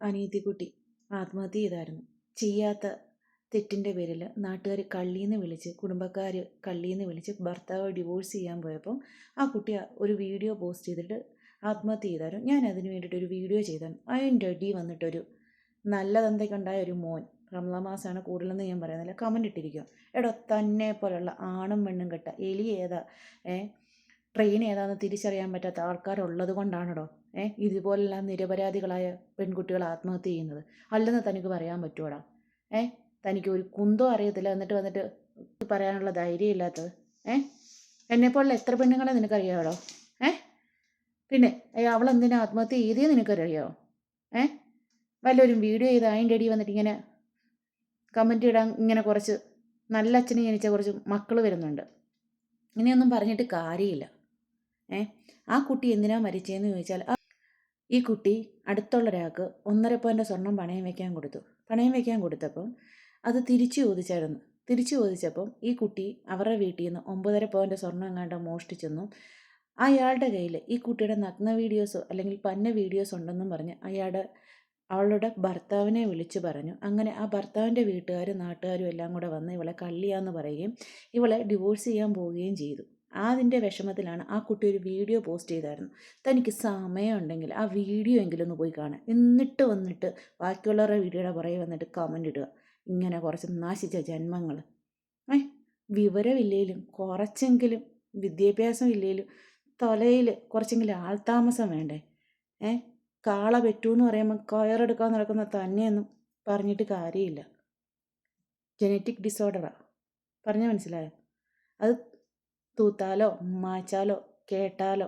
അനിയത്തിക്കുട്ടി ആത്മഹത്യ ചെയ്തായിരുന്നു. ചെയ്യാത്ത തെറ്റിൻ്റെ പേരിൽ നാട്ടുകാർ കള്ളീന്ന് വിളിച്ച്, കുടുംബക്കാർ കള്ളീന്ന് വിളിച്ച് ഭർത്താവ് ഡിവോഴ്സ് ചെയ്യാൻ പോയപ്പോൾ ആ കുട്ടി ഒരു വീഡിയോ പോസ്റ്റ് ചെയ്തിട്ട് ആത്മഹത്യ ചെയ്തായിരുന്നു. ഞാൻ അതിന് വേണ്ടിയിട്ട് ഒരു വീഡിയോ ചെയ്തായിരുന്നു. അതിൻ്റെ അടി വന്നിട്ടൊരു നല്ല തന്തയ്ക്കുണ്ടായ ഒരു മോൻ, റമദാൻ മാസമാണ് കൂടുതലെന്ന് ഞാൻ പറയുന്നില്ല, കമൻ്റ് ഇട്ടിരിക്കുക. എടോ, തന്നെ പോലുള്ള ആണും പെണ്ണും കെട്ട എലി ഏതാ ട്രെയിൻ ഏതാണെന്ന് തിരിച്ചറിയാൻ പറ്റാത്ത ആൾക്കാരുള്ളത് കൊണ്ടാണോ ഇതുപോലുള്ള നിരപരാധികളായ പെൺകുട്ടികൾ ആത്മഹത്യ ചെയ്യുന്നത്? അല്ലെന്ന് തനിക്ക് പറയാൻ പറ്റുമോടാ? തനിക്ക് ഒരു കുന്തോ അറിയത്തില്ല, എന്നിട്ട് വന്നിട്ട് പറയാനുള്ള ധൈര്യം ഇല്ലാത്തത്? എന്നെപ്പോലുള്ള എത്ര പെണ്ണുങ്ങളെ നിനക്കറിയാമോ? പിന്നെ അവളെന്തിനാ ആത്മഹത്യ ചെയ്തേ നിനക്കറിയാമോ? വല്ലവരും വീഡിയോ ചെയ്ത് അതിൻ്റെ അടി വന്നിട്ട് ഇങ്ങനെ കമൻറ്റ് ഇടാൻ ഇങ്ങനെ കുറച്ച് നല്ല അച്ഛനെ ജനിച്ച കുറച്ച് മക്കൾ വരുന്നുണ്ട്. ഇനിയൊന്നും പറഞ്ഞിട്ട് കാര്യമില്ല. ആ കുട്ടി എന്തിനാ മരിച്ചതെന്ന് ചോദിച്ചാൽ, ഈ കുട്ടി അടുത്തുള്ള ഒരാൾക്ക് 1.5 പവൻ്റെ സ്വർണം പണയം വയ്ക്കാൻ കൊടുത്തപ്പം അത് തിരിച്ചു ചോദിച്ചപ്പം ഈ കുട്ടി അവരുടെ വീട്ടിൽ നിന്ന് 9.5 പവൻ്റെ സ്വർണം എങ്ങാണ്ട് മോഷ്ടിച്ചെന്നും അയാളുടെ കയ്യിൽ ഈ കുട്ടിയുടെ നഗ്ന വീഡിയോസോ അല്ലെങ്കിൽ പന്ന വീഡിയോസ് ഉണ്ടെന്നും പറഞ്ഞ് അവളുടെ ഭർത്താവിനെ വിളിച്ചു പറഞ്ഞു. അങ്ങനെ ആ ഭർത്താവിൻ്റെ വീട്ടുകാരും നാട്ടുകാരും എല്ലാം കൂടെ വന്ന് ഇവളെ കള്ളിയാന്ന് പറയുകയും ഇവളെ ഡിവോഴ്സ് ചെയ്യാൻ പോവുകയും ചെയ്തു. അതിൻ്റെ വിഷമത്തിലാണ് ആ കുട്ടി ഒരു വീഡിയോ പോസ്റ്റ് ചെയ്തായിരുന്നു. തനിക്ക് സമയമുണ്ടെങ്കിൽ ആ വീഡിയോ എങ്കിലും ഒന്ന് പോയി കാണാൻ, എന്നിട്ട് വന്നിട്ട് ബാക്കിയുള്ളവരുടെ വീഡിയോയുടെ പുറകെ വന്നിട്ട് കമൻ്റ് ഇടുക. ഇങ്ങനെ കുറച്ച് നാശിച്ച ജന്മങ്ങൾ. വിവരമില്ലേലും കുറച്ചെങ്കിലും വിദ്യാഭ്യാസം ഇല്ലേലും തലയിൽ കുറച്ചെങ്കിലും ആൾതാമസം വേണ്ടേ? കാള പെറ്റൂന്ന് പറയുമ്പോൾ കയറെടുക്കാൻ നടക്കുന്ന തന്നെയൊന്നും പറഞ്ഞിട്ട് കാര്യമില്ല. ജനറ്റിക് ഡിസോർഡറാണ്. പറഞ്ഞാൽ മനസ്സിലായോ? അത് തൂത്താലോ മായ്ച്ചാലോ കേട്ടാലോ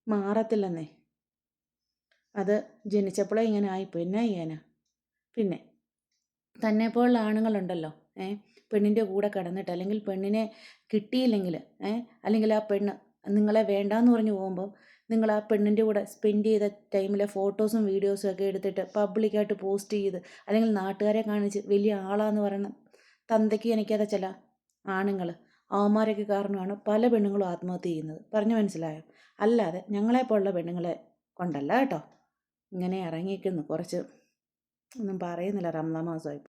മാറത്തില്ലെന്നേ. അത് ജനിച്ചപ്പോഴേ ഇങ്ങനെ ആയിപ്പോയി, എന്നാ ചെയ്യാനാ? പിന്നെ തന്നെപ്പോലുള്ള ആണുങ്ങളുണ്ടല്ലോ, പെണ്ണിൻ്റെ കൂടെ കിടന്നിട്ട്, അല്ലെങ്കിൽ പെണ്ണിനെ കിട്ടിയില്ലെങ്കിൽ, അല്ലെങ്കിൽ ആ പെണ്ണ് നിങ്ങളെ വേണ്ടാന്ന് പറഞ്ഞു പോകുമ്പോൾ നിങ്ങൾ ആ പെണ്ണിൻ്റെ കൂടെ സ്പെൻഡ് ചെയ്ത ടൈമിലെ ഫോട്ടോസും വീഡിയോസും ഒക്കെ എടുത്തിട്ട് പബ്ലിക്കായിട്ട് പോസ്റ്റ് ചെയ്ത്, അല്ലെങ്കിൽ നാട്ടുകാരെ കാണിച്ച് വലിയ ആളാന്ന് പറയുന്ന തന്തയ്ക്ക് എനിക്കത് ചില ആണുങ്ങൾ, അവന്മാരൊക്കെ കാരണമാണ് പല പെണ്ണുങ്ങളും ആത്മഹത്യ ചെയ്യുന്നത്. പറഞ്ഞു മനസ്സിലായോ? അല്ലാതെ ഞങ്ങളെപ്പോലുള്ള പെണ്ണുങ്ങളെ കൊണ്ടല്ല കേട്ടോ. ഇങ്ങനെ ഇറങ്ങിയിരിക്കുന്നു. കുറച്ച് ഒന്നും പറയുന്നില്ല, റമദാൻ മാസമായി.